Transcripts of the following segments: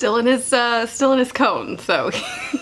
still in his cone, so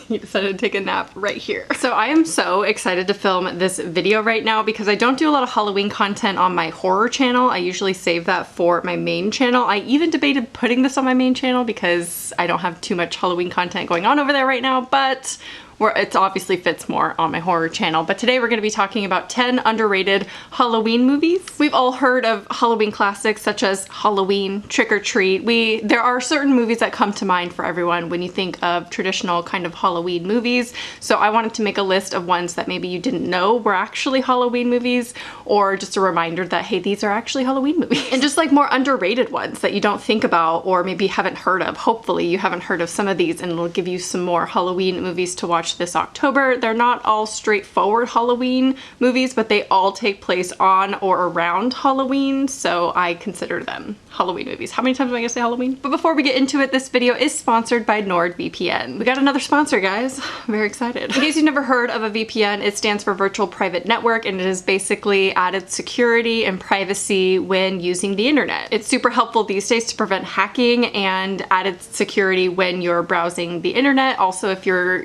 he decided to take a nap right here. So I am so excited to film this video right now because I don't do a lot of Halloween content on my horror channel. I usually save that for my main channel. I even debated putting this on my main channel because I don't have too much Halloween content going on over there right now, but it obviously fits more on my horror channel. But today we're going to be talking about 10 underrated Halloween movies. We've all heard of Halloween classics such as Halloween, Trick or Treat. There are certain movies that come to mind for everyone when you think of traditional kind of Halloween movies. So I wanted to make a list of ones that maybe you didn't know were actually Halloween movies, or just a reminder that, hey, these are actually Halloween movies. And just like more underrated ones that you don't think about or maybe haven't heard of. Hopefully you haven't heard of some of these, and it'll give you some more Halloween movies to watch this October. They're not all straightforward Halloween movies, but they all take place on or around Halloween, so I consider them Halloween movies. How many times am I gonna say Halloween? But before we get into it, this video is sponsored by NordVPN. We got another sponsor, guys. I'm very excited. In case you've never heard of a VPN, it stands for Virtual Private Network, and it is basically added security and privacy when using the internet. It's super helpful these days to prevent hacking, and added security when you're browsing the internet. Also, if you're,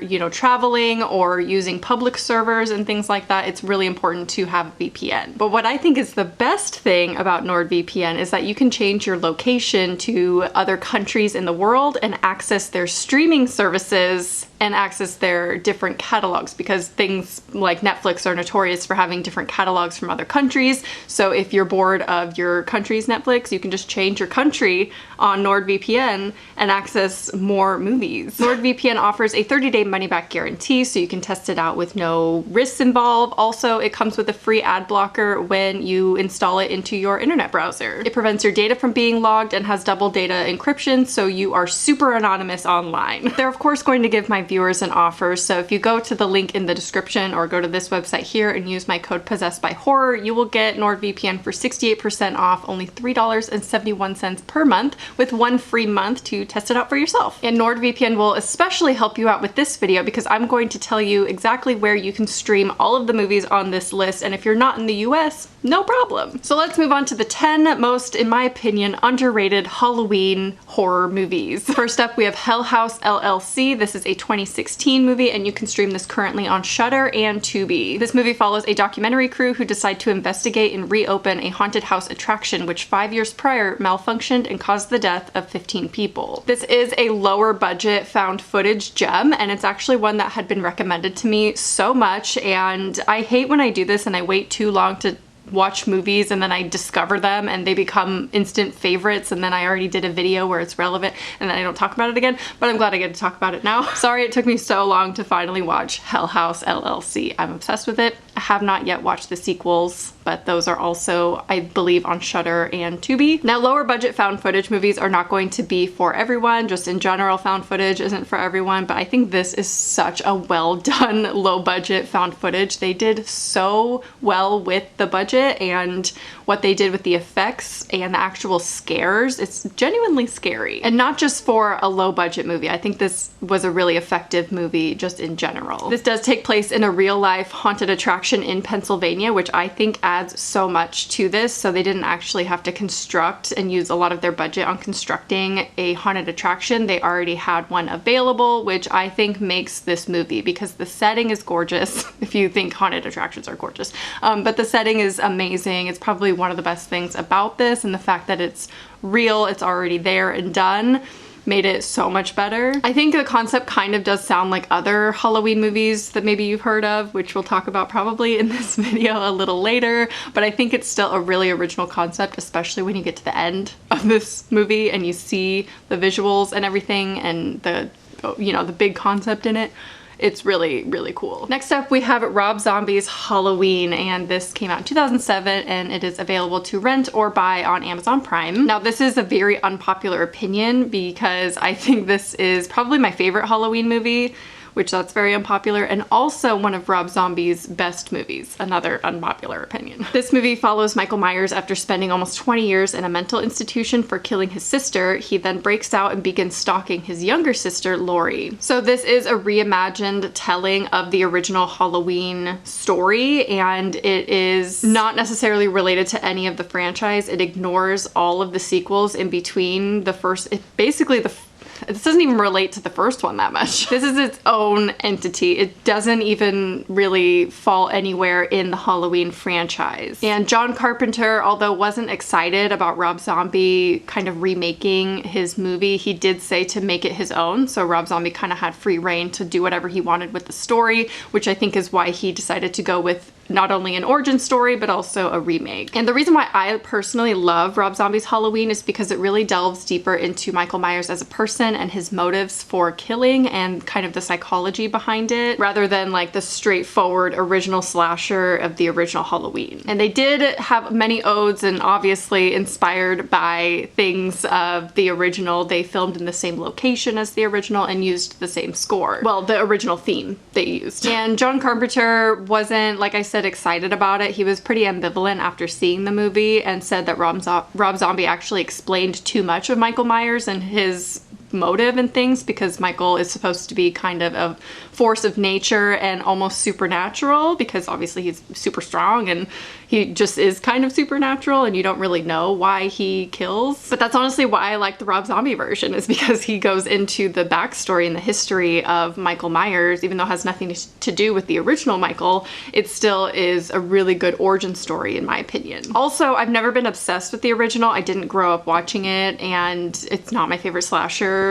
traveling or using public servers and things like that, it's really important to have a VPN. But what I think is the best thing about NordVPN is that you can change your location to other countries in the world and access their streaming services and access their different catalogs, because things like Netflix are notorious for having different catalogs from other countries. So if you're bored of your country's Netflix, you can just change your country on NordVPN and access more movies. NordVPN offers a 30-day money-back guarantee, so you can test it out with no risks involved. Also, it comes with a free ad blocker when you install it into your internet browser. It prevents your data from being logged and has double data encryption, so you are super anonymous online. They're of course going to give my viewers an offer, so if you go to the link in the description or go to this website here and use my code PossessedbyHorror, you will get NordVPN for 68% off, only $3.71 per month, with one free month to test it out for yourself. And NordVPN will especially help you out with this video because I'm going to tell you exactly where you can stream all of the movies on this list, and if you're not in the US, no problem. So let's move on to the 10 most, in my opinion, underrated Halloween horror movies. First up, we have Hell House LLC. This is a 2016 movie, and you can stream this currently on Shudder and Tubi. This movie follows a documentary crew who decide to investigate and reopen a haunted house attraction which 5 years prior malfunctioned and caused the death of 15 people. This is a lower budget found footage gem, and it's actually one that had been recommended to me so much, and I hate when I do this and I wait too long to watch movies and then I discover them and they become instant favorites, and then I already did a video where it's relevant and then I don't talk about it again, but I'm glad I get to talk about it now. Sorry it took me so long to finally watch Hell House LLC. I'm obsessed with it. I have not yet watched the sequels, but those are also, I believe, on Shudder and Tubi. Now, lower budget found footage movies are not going to be for everyone. Just in general, found footage isn't for everyone, but I think this is such a well done low budget found footage. They did so well with the budget and what they did with the effects and the actual scares. It's genuinely scary, and not just for a low budget movie. I think this was a really effective movie just in general. This does take place in a real life haunted attraction in Pennsylvania, which I think adds so much to this. So they didn't actually have to construct and use a lot of their budget on constructing a haunted attraction. They already had one available, which I think makes this movie, because the setting is gorgeous if you think haunted attractions are gorgeous. But the setting is amazing. It's probably one of the best things about this, and the fact that it's real, it's already there and done, made it so much better. I think the concept kind of does sound like other Halloween movies that maybe you've heard of, which we'll talk about probably in this video a little later, but I think it's still a really original concept, especially when you get to the end of this movie and you see the visuals and everything and the big concept in it. It's really, really cool. Next up, we have Rob Zombie's Halloween, and this came out in 2007, and it is available to rent or buy on Amazon Prime. Now, this is a very unpopular opinion because I think this is probably my favorite Halloween movie, which that's very unpopular, and also one of Rob Zombie's best movies, another unpopular opinion. This movie follows Michael Myers after spending almost 20 years in a mental institution for killing his sister. He then breaks out and begins stalking his younger sister, Laurie. So this is a reimagined telling of the original Halloween story, and it is not necessarily related to any of the franchise. It ignores all of the sequels in between the first, basically this doesn't even relate to the first one that much. This is its own entity. It doesn't even really fall anywhere in the Halloween franchise. And John Carpenter, although wasn't excited about Rob Zombie kind of remaking his movie, he did say to make it his own. So Rob Zombie kind of had free reign to do whatever he wanted with the story, which I think is why he decided to go with not only an origin story, but also a remake. And the reason why I personally love Rob Zombie's Halloween is because it really delves deeper into Michael Myers as a person and his motives for killing and kind of the psychology behind it, rather than like the straightforward original slasher of the original Halloween. And they did have many odes, and obviously inspired by things of the original. They filmed in the same location as the original and used the same score. Well, the original theme they used. And John Carpenter wasn't, like I said, excited about it. He was pretty ambivalent after seeing the movie and said that Rob Zombie actually explained too much of Michael Myers and his motive and things, because Michael is supposed to be kind of a force of nature and almost supernatural, because obviously he's super strong and he just is kind of supernatural and you don't really know why he kills. But that's honestly why I like the Rob Zombie version, is because he goes into the backstory and the history of Michael Myers. Even though it has nothing to do with the original Michael, it still is a really good origin story in my opinion. Also, I've never been obsessed with the original. I didn't grow up watching it, and it's not my favorite slasher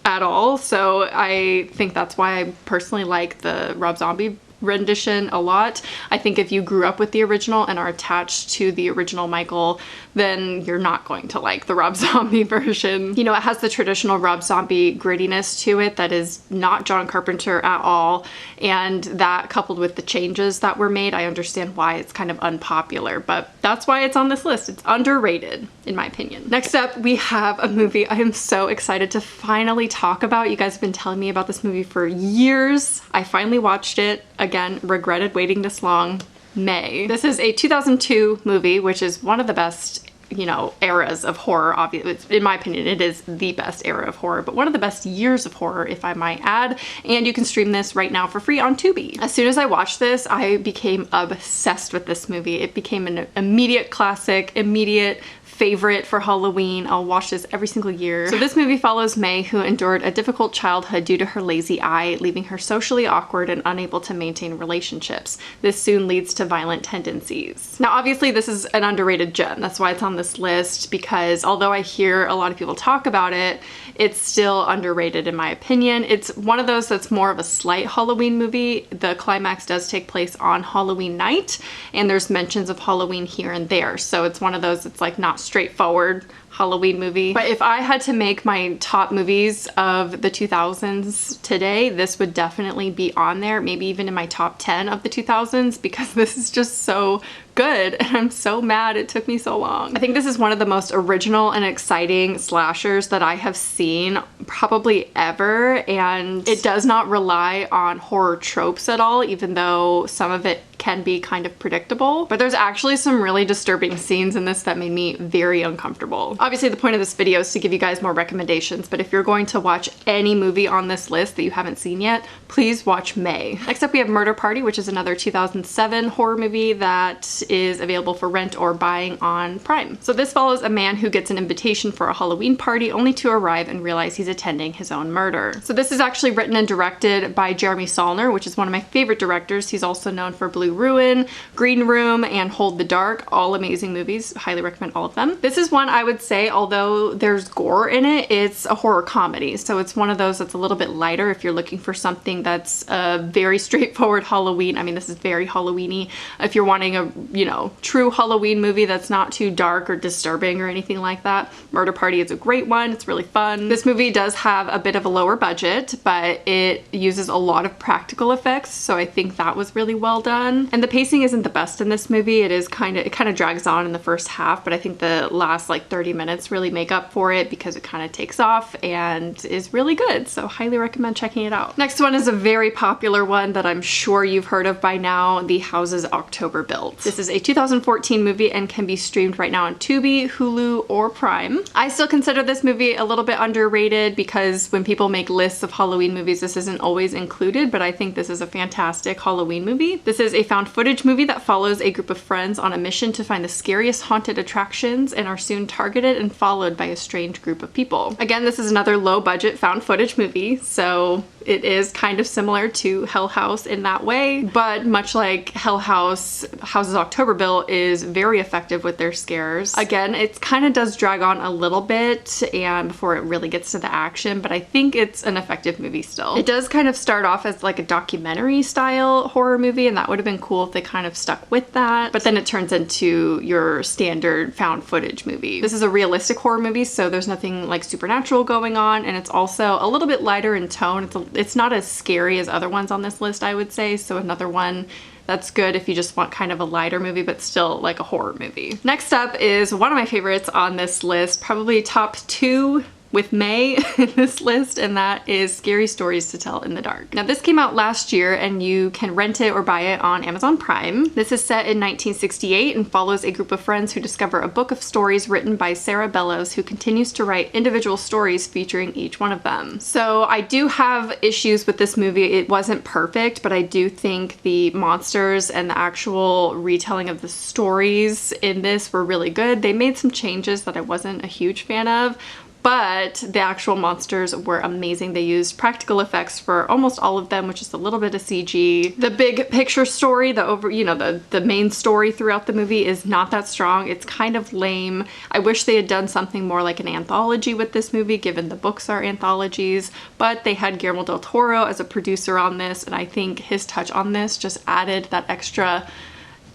at all, so I think that's why I personally like the Rob Zombie rendition a lot. I think if you grew up with the original and are attached to the original Michael, then you're not going to like the Rob Zombie version. You know, it has the traditional Rob Zombie grittiness to it that is not John Carpenter at all, and that coupled with the changes that were made, I understand why it's kind of unpopular, but that's why it's on this list. It's underrated in my opinion. Next up, we have a movie I am so excited to finally talk about. You guys have been telling me about this movie for years. I finally watched it. Again, regretted waiting this long. May. This is a 2002 movie, which is one of the best, you know, eras of horror. Obviously, in my opinion, it is the best era of horror, but one of the best years of horror, if I might add. And you can stream this right now for free on Tubi. As soon as I watched this, I became obsessed with this movie. It became an immediate classic, immediate favorite for Halloween. I'll watch this every single year. So this movie follows May, who endured a difficult childhood due to her lazy eye, leaving her socially awkward and unable to maintain relationships. This soon leads to violent tendencies. Now, obviously this is an underrated gem. That's why it's on this list, because although I hear a lot of people talk about it, it's still underrated in my opinion. It's one of those that's more of a slight Halloween movie. The climax does take place on Halloween night, and there's mentions of Halloween here and there. So it's one of those that's like not straightforward Halloween movie. But if I had to make my top movies of the 2000s today, this would definitely be on there, maybe even in my top 10 of the 2000s, because this is just so good and I'm so mad it took me so long. I think this is one of the most original and exciting slashers that I have seen probably ever, and it does not rely on horror tropes at all, even though some of it can be kind of predictable. But there's actually some really disturbing scenes in this that made me very uncomfortable. Obviously the point of this video is to give you guys more recommendations, but if you're going to watch any movie on this list that you haven't seen yet, please watch May. Next up we have Murder Party, which is another 2007 horror movie that is available for rent or buying on Prime. So this follows a man who gets an invitation for a Halloween party only to arrive and realize he's attending his own murder. So this is actually written and directed by Jeremy Saulnier, which is one of my favorite directors. He's also known for Blue Ruin, Green Room, and Hold the Dark. All amazing movies. Highly recommend all of them. This is one I would say, although there's gore in it, it's a horror comedy. So it's one of those that's a little bit lighter if you're looking for something that's a very straightforward Halloween. I mean, this is very Halloween-y. If you're wanting a, you know, true Halloween movie that's not too dark or disturbing or anything like that, Murder Party is a great one. It's really fun. This movie does have a bit of a lower budget, but it uses a lot of practical effects, so I think that was really well done. And the pacing isn't the best in this movie. It kind of drags on in the first half, but I think the last like 30 minutes really make up for it because it kind of takes off and is really good. So highly recommend checking it out. Next one is a very popular one that I'm sure you've heard of by now, The Houses October Built. This is a 2014 movie and can be streamed right now on Tubi, Hulu, or Prime. I still consider this movie a little bit underrated because when people make lists of Halloween movies, this isn't always included, but I think this is a fantastic Halloween movie. This is a found footage movie that follows a group of friends on a mission to find the scariest haunted attractions and are soon targeted separated and followed by a strange group of people. Again, this is another low budget found footage movie, so it is kind of similar to Hell House in that way, but much like Hell House, House's October Bill is very effective with their scares. Again, it kind of does drag on a little bit and before it really gets to the action, but I think it's an effective movie still. It does kind of start off as like a documentary style horror movie, and that would have been cool if they kind of stuck with that, but then it turns into your standard found footage movie. This is a realistic horror movie, so there's nothing like supernatural going on, and it's also a little bit lighter in tone. It's not as scary as other ones on this list, I would say, so another one that's good if you just want kind of a lighter movie, but still like a horror movie. Next up is one of my favorites on this list, probably top 2 with May in this list, and that is Scary Stories to Tell in the Dark. Now this came out last year and you can rent it or buy it on Amazon Prime. This is set in 1968 and follows a group of friends who discover a book of stories written by Sarah Bellows, who continues to write individual stories featuring each one of them. So I do have issues with this movie. It wasn't perfect, but I do think the monsters and the actual retelling of the stories in this were really good. They made some changes that I wasn't a huge fan of, but the actual monsters were amazing. They used practical effects for almost all of them, which is a little bit of CG. The big picture story, the main story throughout the movie is not that strong. It's kind of lame. I wish they had done something more like an anthology with this movie, given the books are anthologies, but they had Guillermo del Toro as a producer on this, and I think his touch on this just added that extra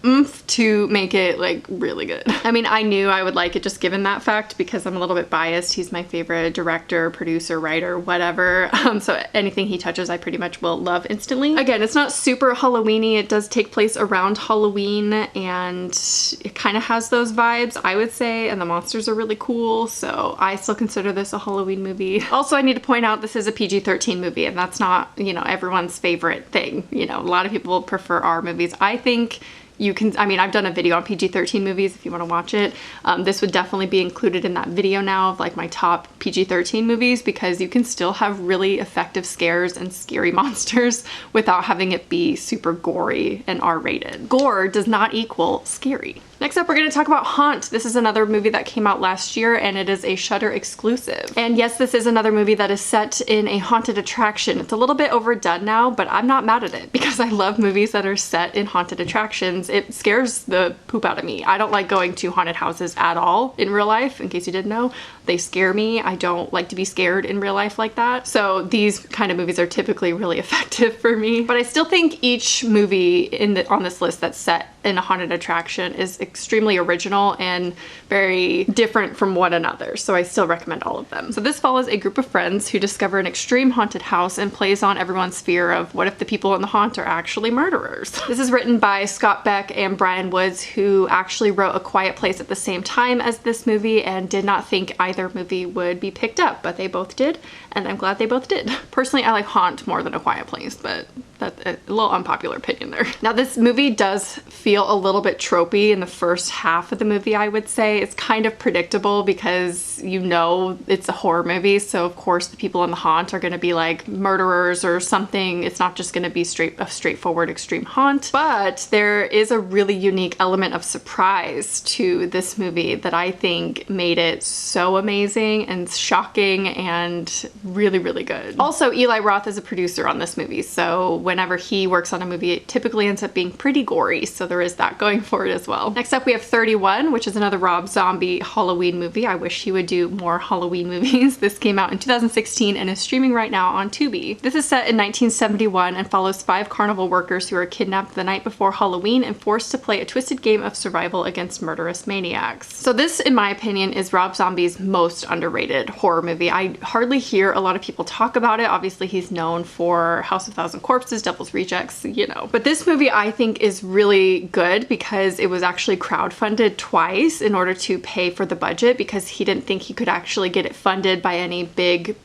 oomph to make it like really good. I mean, I knew I would like it just given that fact because I'm a little bit biased. He's my favorite director, producer, writer, whatever. So anything he touches I pretty much will love instantly. Again, it's not super Halloween-y. It does take place around Halloween and it kind of has those vibes, I would say, and the monsters are really cool, so I still consider this a Halloween movie. Also, I need to point out this is a PG-13 movie, and that's not, you know, everyone's favorite thing. You know, a lot of people prefer R movies. I think you can, I mean, I've done a video on PG-13 movies if you want to watch it. This would definitely be included in that video now of like my top PG-13 movies, because you can still have really effective scares and scary monsters without having it be super gory and R-rated. Gore does not equal scary. Next up, we're going to talk about Haunt. This is another movie that came out last year and it is a Shudder exclusive. And yes, this is another movie that is set in a haunted attraction. It's a little bit overdone now, but I'm not mad at it because I love movies that are set in haunted attractions. It scares the poop out of me. I don't like going to haunted houses at all in real life, in case you didn't know. They scare me. I don't like to be scared in real life like that. So these kind of movies are typically really effective for me. But I still think each movie on this list that's set in a haunted attraction is extremely original and very different from one another, so I still recommend all of them. So this follows a group of friends who discover an extreme haunted house and plays on everyone's fear of what if the people in the haunt are actually murderers. This is written by Scott Beck and Brian Woods, who actually wrote A Quiet Place at the same time as this movie and did not think either movie would be picked up, but they both did, and I'm glad they both did. Personally, I like Haunt more than A Quiet Place, but that's a little unpopular opinion there. Now this movie does feel a little bit tropey in the first half of the movie, I would say. It's kind of predictable because you know it's a horror movie, so of course the people in the haunt are going to be like murderers or something. It's not just going to be a straightforward extreme haunt, but there is a really unique element of surprise to this movie that I think made it so amazing and shocking and really, really good. Also, Eli Roth is a producer on this movie, so whenever he works on a movie, it typically ends up being pretty gory, so there is that going for it as well. Next up, we have 31, which is another Rob Zombie Halloween movie. I wish he would do more Halloween movies. This came out in 2016 and is streaming right now on Tubi. This is set in 1971 and follows 5 carnival workers who are kidnapped the night before Halloween and forced to play a twisted game of survival against murderous maniacs. So this, in my opinion, is Rob Zombie's most underrated horror movie. I hardly hear a lot of people talk about it. Obviously, he's known for House of Thousand Corpses, Devil's Rejects, you know. But this movie I think is really good because it was actually crowdfunded twice in order to pay for the budget, because he didn't think he could actually get it funded by any big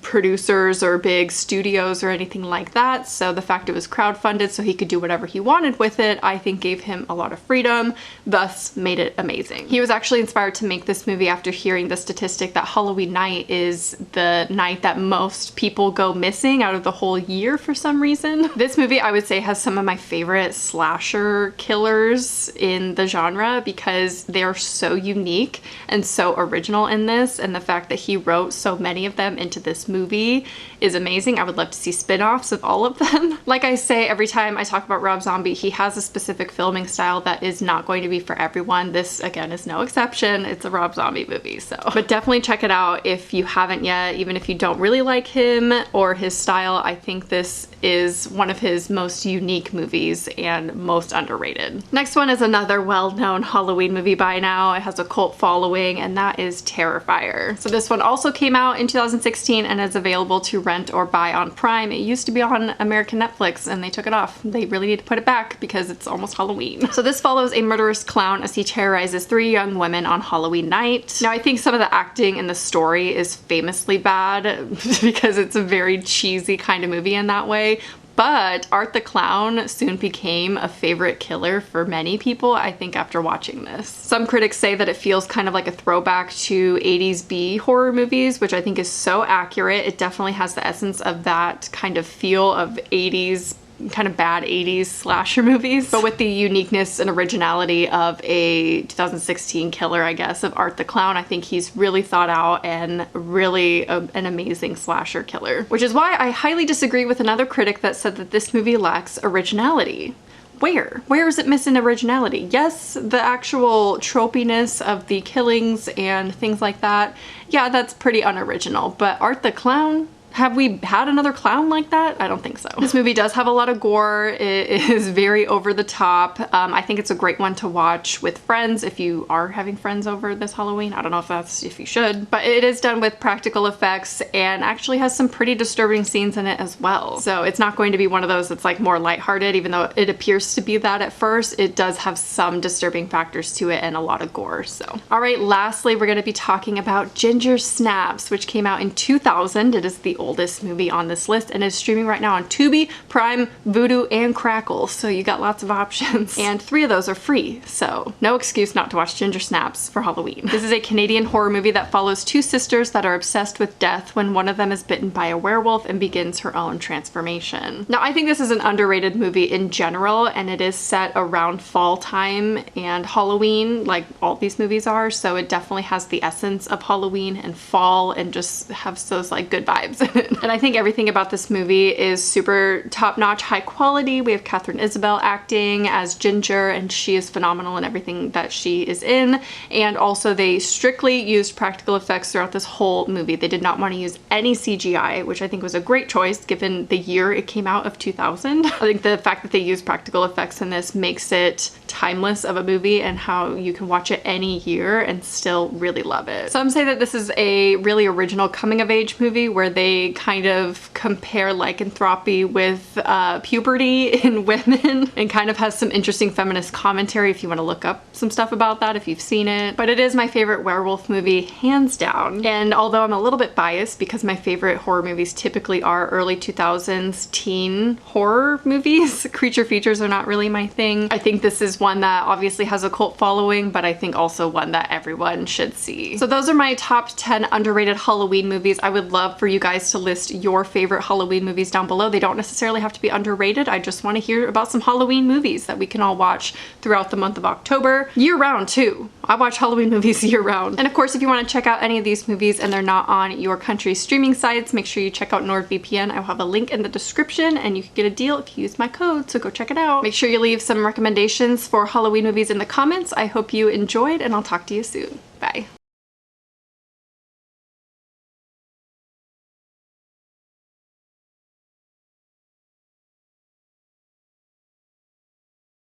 producers or big studios or anything like that. So the fact it was crowdfunded so he could do whatever he wanted with it, I think gave him a lot of freedom, thus made it amazing. He was actually inspired to make this movie after hearing the statistic that Halloween night is the night that most people go missing out of the whole year for some reason. This movie, I would say, has some of my favorite slasher killers in the genre because they're so unique and so original in this, and the fact that he wrote so many of them into this movie is amazing. I would love to see spin-offs of all of them. Like I say every time I talk about Rob Zombie, he has a specific filming style that is not going to be for everyone. This, again, is no exception. It's a Rob Zombie movie, so. But definitely check it out if you haven't yet, even if you don't really like him or his style. I think this is one of his most unique movies and most underrated. Next one is another well-known Halloween movie by now. It has a cult following, and that is Terrifier. So this one also came out in 2016 and is available to rent or buy on Prime. It used to be on American Netflix and they took it off. They really need to put it back because it's almost Halloween. So this follows a murderous clown as he terrorizes 3 young women on Halloween night. Now I think some of the acting in the story is famously bad because it's a very cheesy kind of movie in that way. But Art the Clown soon became a favorite killer for many people, I think, after watching this. Some critics say that it feels kind of like a throwback to 80s B horror movies, which I think is so accurate. It definitely has the essence of that kind of feel of 80s, kind of bad 80s slasher movies, but with the uniqueness and originality of a 2016 killer, I guess, of Art the Clown. I think he's really thought out and really an amazing slasher killer, which is why I highly disagree with another critic that said that this movie lacks originality. Where is it missing originality? Yes, the actual tropiness of the killings and things like that, yeah, that's pretty unoriginal, but Art the Clown? Have we had another clown like that? I don't think so. This movie does have a lot of gore. It is very over the top. I think it's a great one to watch with friends if you are having friends over this Halloween. I don't know if you should, but it is done with practical effects and actually has some pretty disturbing scenes in it as well. So it's not going to be one of those that's like more lighthearted, even though it appears to be that at first. It does have some disturbing factors to it and a lot of gore, so. All right, lastly, we're gonna be talking about Ginger Snaps, which came out in 2000. It is the oldest movie on this list and is streaming right now on Tubi, Prime, Vudu, and Crackle, so you got lots of options. And 3 of those are free, so no excuse not to watch Ginger Snaps for Halloween. This is a Canadian horror movie that follows 2 sisters that are obsessed with death when one of them is bitten by a werewolf and begins her own transformation. Now, I think this is an underrated movie in general, and it is set around fall time and Halloween, like all these movies are, so it definitely has the essence of Halloween and fall and just has those like good vibes. And I think everything about this movie is super top-notch, high quality. We have Katharine Isabelle acting as Ginger, and she is phenomenal in everything that she is in. And also they strictly used practical effects throughout this whole movie. They did not want to use any CGI, which I think was a great choice given the year it came out of 2000. I think the fact that they used practical effects in this makes it timeless of a movie and how you can watch it any year and still really love it. Some say that this is a really original coming-of-age movie where they kind of compare lycanthropy with puberty in women and kind of has some interesting feminist commentary if you want to look up some stuff about that if you've seen it. But it is my favorite werewolf movie, hands down. And although I'm a little bit biased because my favorite horror movies typically are early 2000s teen horror movies, creature features are not really my thing. I think this is one that obviously has a cult following, but I think also one that everyone should see. So those are my top 10 underrated Halloween movies. I would love for you guys to list your favorite Halloween movies down below. They don't necessarily have to be underrated. I just want to hear about some Halloween movies that we can all watch throughout the month of October. Year round too. I watch Halloween movies year round. And of course, if you want to check out any of these movies and they're not on your country's streaming sites, make sure you check out NordVPN. I will have a link in the description and you can get a deal if you use my code, so go check it out. Make sure you leave some recommendations for Halloween movies in the comments. I hope you enjoyed and I'll talk to you soon. Bye.